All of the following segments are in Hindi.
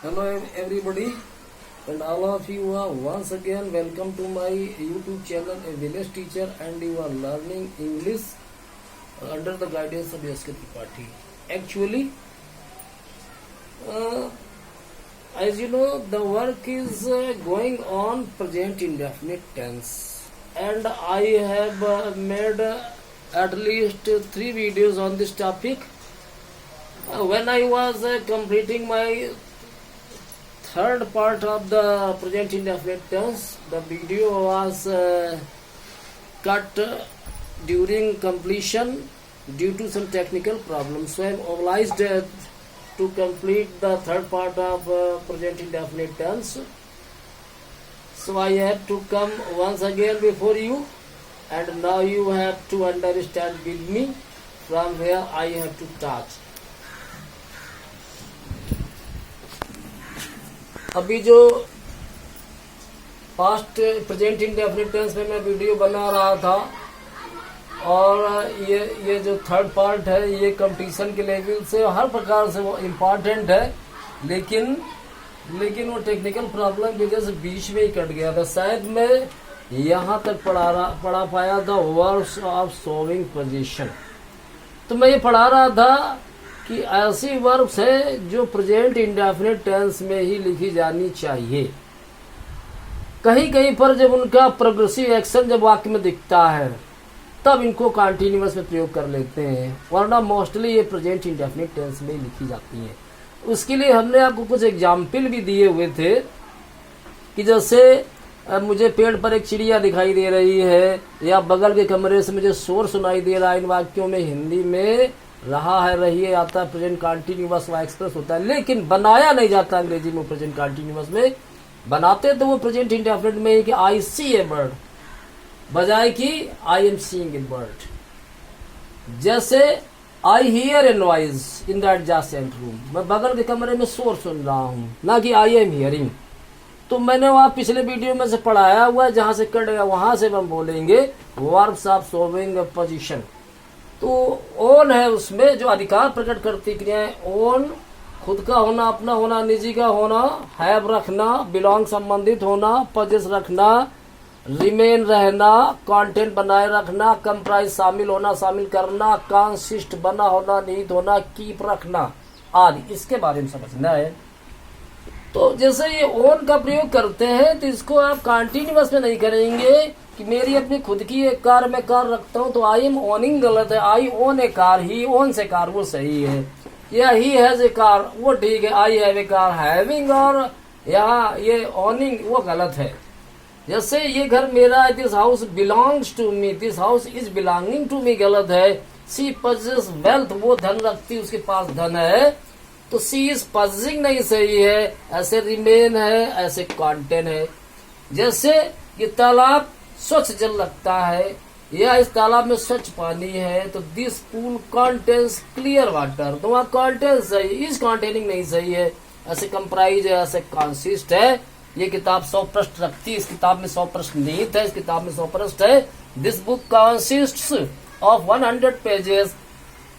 Hello everybody, and all of you are once again welcome to my YouTube channel, A Village Teacher, and you are learning English under the guidance of S.K. Tripathi. Actually, as you know, the work is going on present indefinite tense, and I have made at least 3 videos on this topic. When I was completing my third part of the present indefinite tense, the video was cut during completion due to some technical problems. So I am obliged to complete the third part of present indefinite tense. So I have to come once again before you, and now you have to understand with me from where I have to start. अभी जो पास्ट प्रेजेंट इंडेफिनिट टेंस में मैं वीडियो बना रहा था, और ये जो थर्ड पार्ट है, ये कंपटीशन के लेवल से हर प्रकार से वो इम्पोर्टेंट है, लेकिन वो टेक्निकल प्रॉब्लम की वजह से बीच में ही कट गया था। शायद मैं यहाँ तक पढ़ा पाया था वर्ब्स ऑफ सोविंग पोजीशन। तो मैं ये पढ़ा रहा था कि ऐसी वर्ब्स है जो प्रेजेंट इंडेफिनिट टेंस में ही लिखी जानी चाहिए। कहीं कहीं पर जब उनका प्रोग्रेसिव एक्शन जब वाक्य में दिखता है तब इनको कॉन्टिन्यूअस में प्रयोग कर लेते हैं, वरना मोस्टली ये प्रेजेंट इंडेफिनिट टेंस में ही लिखी जाती है। उसके लिए हमने आपको कुछ एग्जाम्पल भी दिए हुए थे कि जैसे मुझे पेड़ पर एक चिड़िया दिखाई दे रही है, या बगल के कमरे से मुझे शोर सुनाई दे रहा है। इन वाक्यों में हिंदी में रहा है, रही आता है, प्रेजेंट कॉन्टिन्यूअस वा एक्सप्रेस होता है, लेकिन बनाया नहीं जाता अंग्रेजी में। प्रेजेंट कॉन्टिन्यूअस में बनाते तो वो प्रेजेंट इंडेफिनिट में ही कि आई सी ए बर्ड, बजाय कि I am seeing a bird. जैसे I hear a noise in the adjacent room, मैं बगल के कमरे में शोर सुन रहा हूं, ना कि आई एम हियरिंग। तो मैंने वहां पिछले वीडियो में से पढ़ाया हुआ है, जहां से कट गया वहां से हम बोलेंगे वर्ब्स ऑफ सोविंग पोजीशन। तो ओन है, उसमें जो अधिकार प्रकट करती क्रियाएं, ओन खुद का होना, अपना होना, निजी का होना, हैव रखना, बिलोंग संबंधित होना, पजेस रखना, रिमेन रहना, कंटेंट बनाए रखना, कंप्राइज शामिल होना, शामिल करना, कंसिस्ट बना होना, निहित होना, कीप रखना आदि, इसके बारे में समझना है। तो जैसे ये ओन का प्रयोग करते हैं तो इसको आप कंटिन्यूअस में नहीं करेंगे कि मेरी अपनी खुद की एक कार में कार रखता हूं तो आई एम ओनिंग गलत है। आई ओन ए कार, ही ओन से कार, वो सही है। या ही हैज ए कार, वो ठीक है। I have a car, having और यहाँ ये ओनिंग वो गलत है। जैसे ये घर मेरा है, this house belongs to me, this house is belonging to me, गलत है। सी पजेस वेल्थ, वो धन रखती, उसके पास धन है, तो सी इज पजेसिंग नहीं सही है। ऐसे रिमेन है, ऐसे कंटेंट है। जैसे ये तालाब स्वच्छ जल लगता है, या इस तालाब में स्वच्छ पानी है, तो this pool contains clear water, तो वहां कंटेंट सही, इज कंटेनिंग नहीं सही है। ऐसे कंप्राइज है, ऐसे कंसिस्ट है। ये किताब 100 पृष्ठ रखती है, इस किताब में 100 पृष्ठ निहित है, इस किताब में 100 पृष्ठ है। This book consists of 100 pages.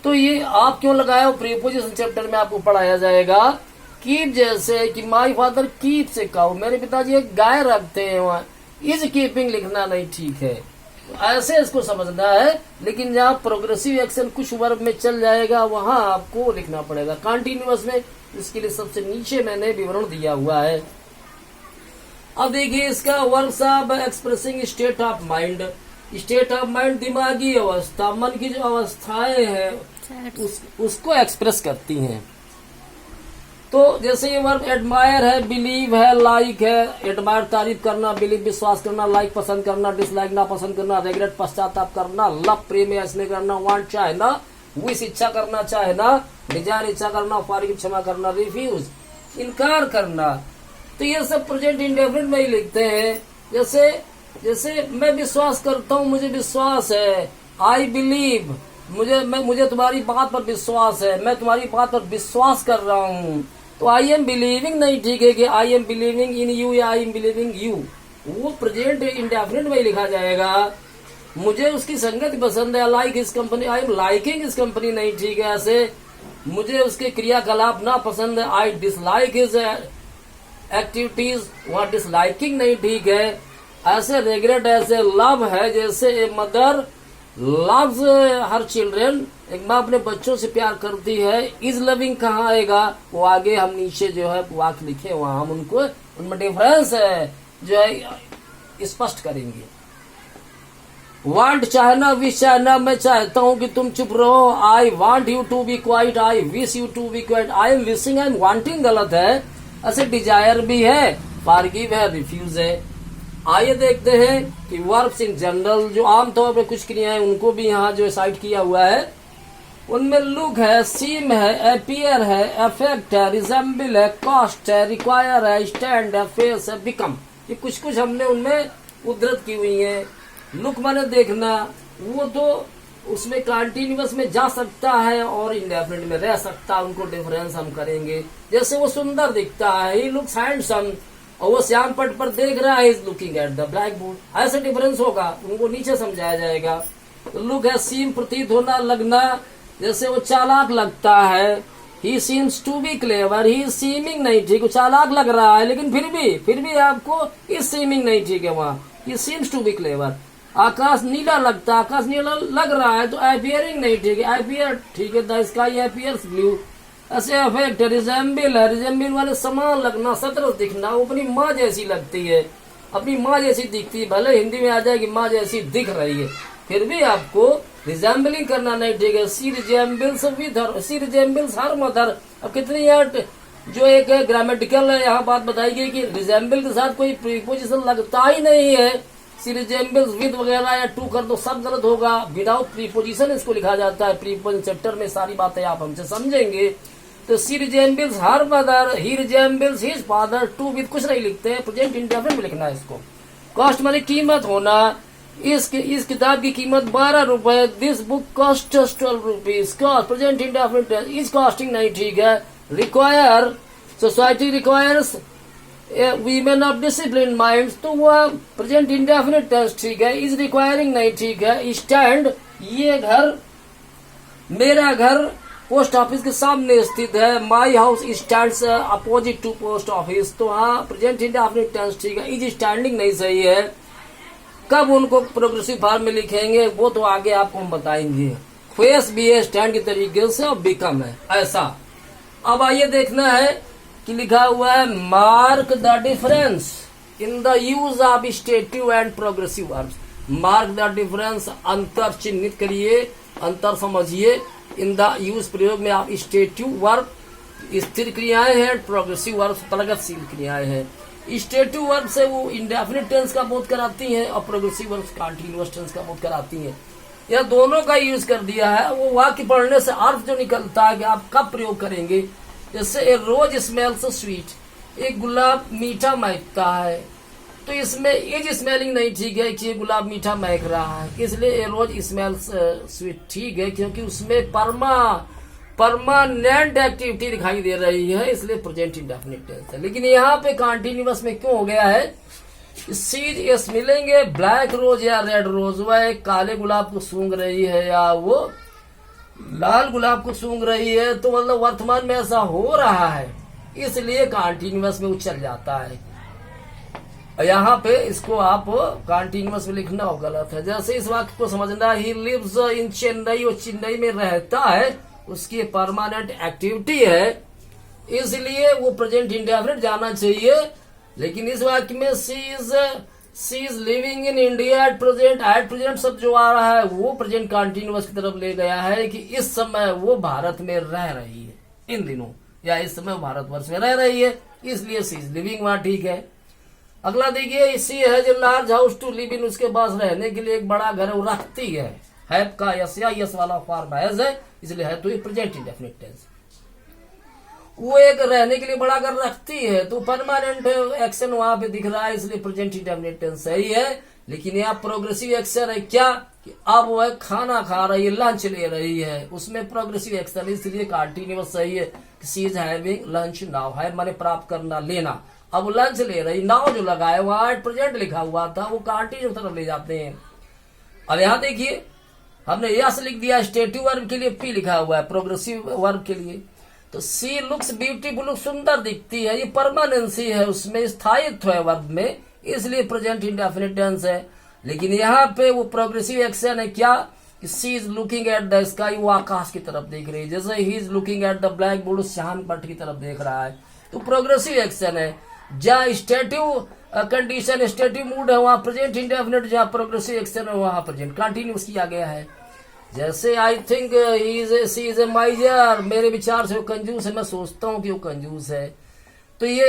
तो ये आप क्यों लगाया हो, प्रीपोजिशन चैप्टर में आपको पढ़ाया जाएगा। कीप, जैसे कि माई फादर कीप से काउ, मेरे पिताजी एक गाय रखते हैं, वहां इज कीपिंग लिखना नहीं ठीक है। ऐसे इसको समझना है, लेकिन जहाँ प्रोग्रेसिव एक्शन कुछ वर्ब में चल जाएगा वहां आपको लिखना पड़ेगा कंटिन्यूअस में। इसके लिए सबसे नीचे मैंने विवरण दिया हुआ है। अब देखिए इसका verbs of expressing state of mind. State of mind दिमागी अवस्था, मन की जो अवस्थाएं हैं उसको एक्सप्रेस करती हैं। तो जैसे ये वर्ब एडमायर है, बिलीव है, लाइक है। एडमायर तारीफ करना, बिलीव विश्वास करना, लाइक पसंद करना, डिसलाइक ना पसंद करना, रेगरेट पश्चाताप करना, लव प्रेम या स्नेह करना, वांट चाहना, विश इच्छा करना चाहना, डिजायर इच्छा करना, फॉरगिव क्षमा करना, रिफ्यूज इनकार करना। तो ये सब प्रेजेंट इंडेफिनिट में ही लिखते हैं। जैसे मैं विश्वास करता हूँ, मुझे विश्वास है। आई बिलीव, मुझे तुम्हारी बात पर विश्वास है, मैं तुम्हारी बात पर विश्वास कर रहा हूँ। तो आई एम बिलीविंग नहीं ठीक है कि I M believing in you या आई एम बिलीविंग यू, वो प्रेजेंट इंडेफिनिट में ही लिखा जाएगा। मुझे उसकी संगति पसंद है, like his company, I am liking his company नहीं ठीक है। ऐसे मुझे उसके क्रियाकलाप ना पसंद है। आई डिसलाइक हिज एक्टिविटीज, वहाँ डिसलाइकिंग नहीं ठीक है। ऐसे रिग्रेट, ऐसे लव है जैसे a mother loves her children, एक माँ अपने बच्चों से प्यार करती है। इज लविंग कहाँ आएगा, वो आगे हम नीचे जो है वाक्य लिखे वहां हम उनको उनमें डिफरेंस है जो है स्पष्ट करेंगे। वांट चाहना, विश चाहना, मैं चाहता हूं कि तुम चुप रहो। I want you to be quiet, I wish you to be quiet. I am wishing, I am wanting गलत है। ऐसे डिजायर भी है, फॉरगिव है, रिफ्यूज है। आइए देखते हैं कि वर्ब्स इन जनरल जो आमतौर पर कुछ क्रियाएं उनको भी यहाँ जो साइट किया हुआ है उनमें लुक है, सीम है, अपीयर है, अफेक्ट है, रिजेंबल है, कॉस्ट है, रिक्वायर है, स्टैंड है, फेस है, बिकम। ये कुछ कुछ हमने उनमें उद्धृत की हुई है। लुक माने देखना, वो तो उसमें कंटिन्यूअस में जा सकता है और इंडेफिनिट में रह सकता है, उनको डिफरेंस हम करेंगे। जैसे वो सुंदर दिखता है, ही लुक्स हैंडसम, और वो श्याम पट पर देख रहा है, is looking at the black board, ऐसे डिफरेंस होगा, उनको नीचे समझाया जाएगा। तो लुक है सीम, प्रतीत होना, लगना, जैसे वो चालाक लगता है, he seems to be clever, he seeming नहीं ठीक, वो चालाक लग रहा है लेकिन फिर भी आपको इस सीमिंग नहीं ठीक है वहाँ, he seems to be clever. आकाश नीला लगता, आकाश नीला लग रहा है तो अपियरिंग नहीं ठीक है, अपियर ठीक है, द स्काई अपियर्स ब्लू। ऐसे अफेक्ट, रिजेंबल है, रिजेंबल वाले समान लगना, सतरस दिखना, वो अपनी माँ जैसी लगती है, अपनी माँ जैसी दिखती है, भले हिंदी में आ जाए कि माँ जैसी दिख रही है, फिर भी आपको रिजेंबलिंग करना नहीं ठीक है। She resembles with her, she resembles her mother. अब कितनी जो एक ग्रामेटिकल यहाँ बात बताई गई कि रिजेंबल के साथ कोई प्रीपोजिशन लगता ही नहीं है। सी रिजेंबल्स विद वगैरह या टू कर दो, सब गलत होगा। विदाउट प्रीपोजिशन इसको लिखा जाता है। प्रीपोजिशन चैप्टर में सारी बातें आप हमसे समझेंगे। तो she resembles her mother, he resembles his father, to with कुछ नहीं लिखते हैं, प्रेजेंट इंडेफिनिट में लिखना है इसको। कॉस्ट माने कीमत होना, इस किताब की कीमत 12 रुपए। This book cost 12 rupees. Cost present indefinite, is costing नहीं ठीक है। Require, society requires women of discipline minds, तो वह प्रेजेंट इंडेफिनिट टेंस ठीक है। इज रिक्वायरिंग नहीं ठीक है। स्टैंड, ये घर, मेरा घर पोस्ट ऑफिस के सामने स्थित है। My house stands opposite to post office, तो हाँ प्रेजेंट इंडेफिनिट टेंस ठीक है। इज स्टैंडिंग नहीं सही है। कब उनको प्रोग्रेसिव फॉर्म में लिखेंगे वो तो आगे आपको हम बताएंगे। फेस भी है स्टैंड के तरीके से और बिकम है ऐसा। अब आइए देखना है कि लिखा हुआ है mark the difference in the use of stative and progressive verbs. Mark the difference, अंतर चिन्हित करिए, अंतर समझिए। इन द यूज, प्रयोग में आप स्टेटिव वर्ब स्थिर क्रियाएं हैं, प्रोग्रेसिव वर्ब प्रगतिशील क्रियाएं हैं। स्टेटिव वर्ब से वो इंडेफिनिट टेंस का बोध कराती हैं और प्रोग्रेसिव वर्ब कंटीन्यूअस टेंस का बोध कराती हैं। यह दोनों का यूज कर दिया है। वो वाक्य पढ़ने से अर्थ जो निकलता है कि आप कब प्रयोग करेंगे। जैसे ए रोज स्मेल्स स्वीट, एक गुलाब मीठा महकता है, तो इसमें इज स्मेलिंग नहीं ठीक है कि ये गुलाब मीठा महक रहा है, इसलिए ए रोज स्मेल्स स्वीट ठीक है क्योंकि उसमें परमानेंट एक्टिविटी दिखाई दे रही है, इसलिए प्रेजेंट इंडेफिनिट टेंस है। लेकिन यहाँ पे कंटीन्यूअस में क्यों हो गया है? सीज यस मिलेंगे, ब्लैक रोज या रेड रोज, वह एक काले गुलाब को सूंघ रही है या वो लाल गुलाब को सूंघ रही है, तो मतलब वर्तमान में ऐसा हो रहा है, इसलिए कंटीन्यूअस में वो चल जाता है। यहाँ पे इसको आप कंटीन्यूअस में लिखना हो गलत है। जैसे इस वाक्य को समझना, ही लिव्स इन चेन्नई, वो चेन्नई में रहता है, उसकी परमानेंट एक्टिविटी है, इसलिए वो प्रेजेंट इंडेफिनिट जाना चाहिए। लेकिन इस वाक्य में she is living in India at present शब्द जो आ रहा है वो प्रेजेंट कंटिन्यूअस की तरफ ले गया है कि इस समय वो भारत में रह रही है, इन दिनों या इस समय भारतवर्ष में रह रही है, इसलिए सी इज लिविंग वहां ठीक है। अगला देखिए, she has a large house to live in, उसके पास रहने के लिए एक बड़ा घर वो रखती है। हैव का यस या यस वाला फॉर्म हैज है, इसलिए है तो ये प्रेजेंट इंडेफिनिट टेंस। वो एक रहने के लिए बड़ा घर रखती है, तो परमानेंट एक्शन वहां पे दिख रहा है, इसलिए प्रेजेंट इंडेफिनिट टेंस सही है। लेकिन यहाँ प्रोग्रेसिव एक्शन है क्या कि अब वह खाना खा रही है, लंच ले रही है, उसमें प्रोग्रेसिव एक्शन, इसलिए कंटीन्यूअस सही है। सी इज हैविंग लंच नाउ, है माने प्राप्त करना, लेना, अब लंच ले रही, नाउ जो लगा है वहां प्रेजेंट लिखा हुआ था, वो कंटीन्यूअस तरफ ले जाते हैं। अब यहाँ देखिए हमने यस लिख दिया स्टेटिव वर्ब के लिए, पी लिखा हुआ है प्रोग्रेसिव वर्ब के लिए। तो सी लुक्स ब्यूटीफुल, सुंदर दिखती है, ये परमानेंसी है, उसमें स्थायित्व है वर्ब में, इसलिए प्रेजेंट इंडेफिनिट टेंस है। लेकिन यहाँ पे वो प्रोग्रेसिव एक्शन है क्या, she is looking at the sky, वो आकाश की तरफ देख रही है, जैसे he is looking at the blackboard, श्याम पट की तरफ देख रहा है, तो प्रोग्रेसिव एक्शन है। जहाँ स्टेटिव कंडीशन स्टेटिव मूड है वहां प्रेजेंट इंडेफिनिट, जहाँ प्रोग्रेसिव एक्शन है वहां प्रेजेंट कंटिन्यूस किया गया है। जैसे I think C is a माइजर, मेरे विचार से वो कंजूस है, मैं सोचता हूँ कि वो कंजूस है। तो ये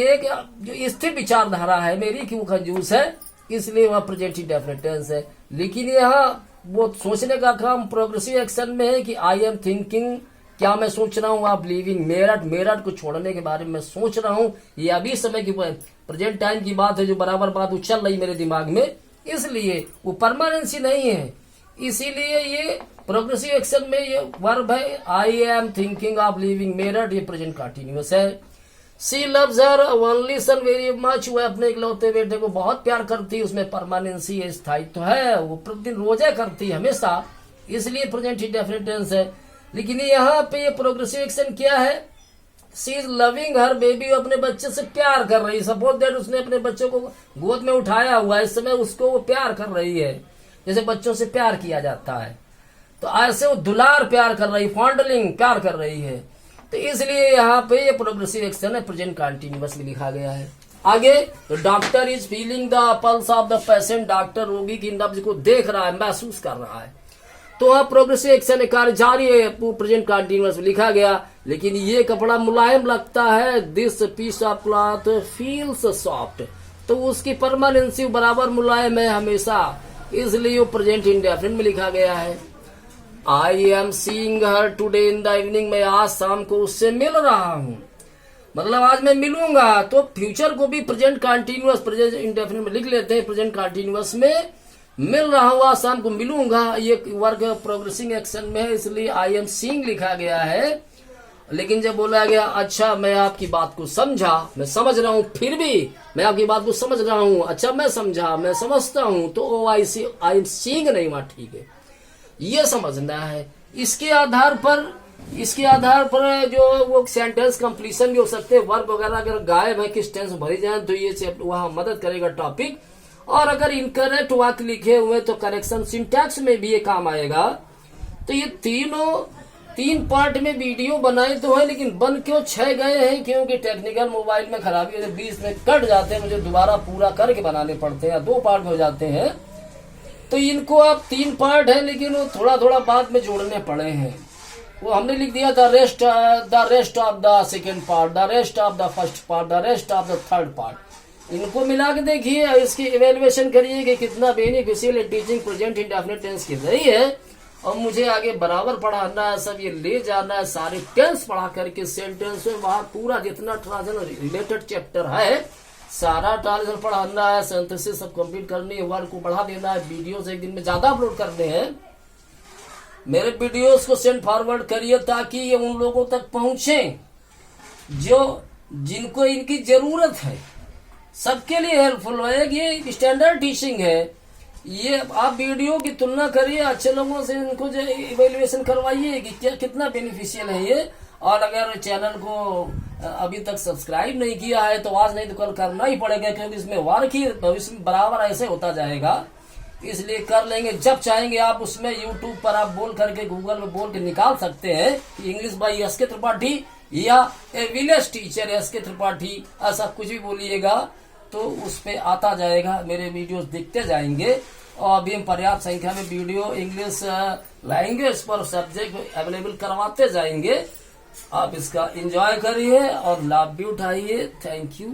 एक जो स्थिर विचारधारा है मेरी कि वो कंजूस है, इसलिए वहां प्रेजेंट इंडेफिनिट टेंस है। लेकिन यहाँ वो सोचने का काम प्रोग्रेसिव एक्शन में है कि आई एम थिंकिंग, क्या मैं सोच रहा हूँ, आप लिविंग, मेरठ, मेरठ को छोड़ने के बारे में सोच रहा हूँ, ये अभी समय की प्रेजेंट टाइम की बात है, जो बराबर बात उछल रही मेरे दिमाग में, इसलिए वो परमानेंसी नहीं है, इसीलिए ये प्रोग्रेसिव एक्शन में ये वर्ब है I am thinking of living Meerut, ये प्रेजेंट कंटिन्यूअस है। She loves her only son very much, वह अपने इकलौते बेटे को बहुत प्यार करती है, उसमें परमानेंसी है, स्थायित्व है, वो प्रतिदिन रोजा करती है हमेशा, इसलिए प्रेजेंट इंडेफिनिट टेंस है। लेकिन यहाँ पे ये प्रोग्रेसिव एक्शन क्या है, सी इज लविंग हर बेबी, वो अपने बच्चे से प्यार कर रही है, सपोज दैट उसने अपने बच्चे को गोद में उठाया हुआ है, इस समय उसको वो प्यार कर रही है, जैसे बच्चों से प्यार किया जाता है, तो ऐसे वो दुलार प्यार कर रही, फॉन्डलिंग प्यार कर रही है, तो इसलिए यहाँ पे ये प्रोग्रेसिव एक्शन है, प्रेजेंट कंटिन्यूअस में लिखा गया है। आगे तो doctor is feeling the pulse of the patient, doctor रोगी की नब्ज को देख रहा है, महसूस कर रहा है, तो वहां प्रोग्रेसिव एक्शन कार्य जारी है, प्रेजेंट कंटिन्यूअस में लिखा गया। लेकिन ये कपड़ा मुलायम लगता है, this piece of cloth feels soft, तो उसकी परमानेंसी बराबर मुलायम है हमेशा, इसलिए वो प्रेजेंट इंडेफिनिट में लिखा गया है। I am seeing her today in the evening, मैं आज शाम को उससे मिल रहा हूं, मतलब आज मैं मिलूंगा, तो फ्यूचर को भी प्रेजेंट कंटिन्यूअस प्रेजेंट इंडेफिनिट में लिख लेते हैं, प्रेजेंट कंटिन्यूअस में मिल रहा हूं, आज शाम को मिलूंगा, ये वर्ग प्रोग्रेसिंग एक्शन में है, इसलिए आई एम सीइंग लिखा गया है। लेकिन जब बोला गया अच्छा मैं आपकी बात को समझा, मैं समझ रहा हूं, फिर भी मैं आपकी बात को समझ रहा हूं, अच्छा मैं समझा, मैं समझता हूं, तो ओ आई एम सीइंग नहीं वहां, ठीक है, ये समझना है। इसके आधार पर जो वो सेंटेंस कंप्लीशन भी हो सकते हैं, वर्ब वगैरह अगर गायब है, किस टेंस भरी जाए, तो ये वहां मदद करेगा टॉपिक। और अगर इनकरेक्ट वाक्य लिखे हुए तो करेक्शन सिंटैक्स में भी ये काम आएगा। तो ये तीन पार्ट में वीडियो बनाए तो है, लेकिन बन क्यों 6 गए हैं, क्योंकि टेक्निकल मोबाइल में खराबी है, बीच में कट जाते हैं, मुझे दोबारा पूरा करके बनाने पड़ते हैं, 2 पार्ट हो जाते हैं। तो इनको अब 3 पार्ट है, लेकिन वो थोड़ा थोड़ा बाद में जोड़ने पड़े हैं। वो हमने लिख दिया the rest of the second part, the rest of the first part, the rest of the third part. इनको मिला के देखिए, इसकी इवेल्युएशन करिए कि कितना beneficial teaching present indefinite tense की रही है। और मुझे आगे बराबर पढ़ाना है, सब ये ले जाना है, सारे टेंस पढ़ा करके सेंटेंस में वहां पूरा जितना ट्रांसलेशन रिलेटेड चैप्टर है सारा ट्रांसलेशन पढ़ाना है, सिंथेसिस सब कंप्लीट करनी है, वर्क को बढ़ा देना है, वीडियोस एक दिन में ज्यादा अपलोड करने हैं। मेरे वीडियोस को सेंड फॉरवर्ड करिए ताकि ये उन लोगों तक पहुंचे जिनको इनकी जरूरत है, सबके लिए हेल्पफुल है। ये स्टैंडर्ड टीचिंग है, ये आप वीडियो की तुलना करिए अच्छे लोगों से, इनको जो इवेल्युएशन करवाइए कि क्या कितना बेनिफिशियल है ये। और अगर चैनल को अभी तक सब्सक्राइब नहीं किया है तो आज नहीं तो कल करना ही पड़ेगा, क्योंकि इसमें वर्क ही भविष्य में बराबर ऐसे होता जाएगा, इसलिए कर लेंगे। जब चाहेंगे आप उसमें यूट्यूब पर आप बोल करके गूगल में बोल के निकाल सकते हैं कि इंग्लिश बाई एस के त्रिपाठी या ए विलेज टीचर एस के त्रिपाठी, ऐसा कुछ भी बोलिएगा तो उस पे आता जाएगा, मेरे वीडियोस दिखते जाएंगे। और अभी हम पर्याप्त संख्या में वीडियो इंग्लिश लैंग्वेज पर सब्जेक्ट अवेलेबल करवाते जाएंगे। आप इसका एंजॉय करिए और लाभ भी उठाइए। Thank you.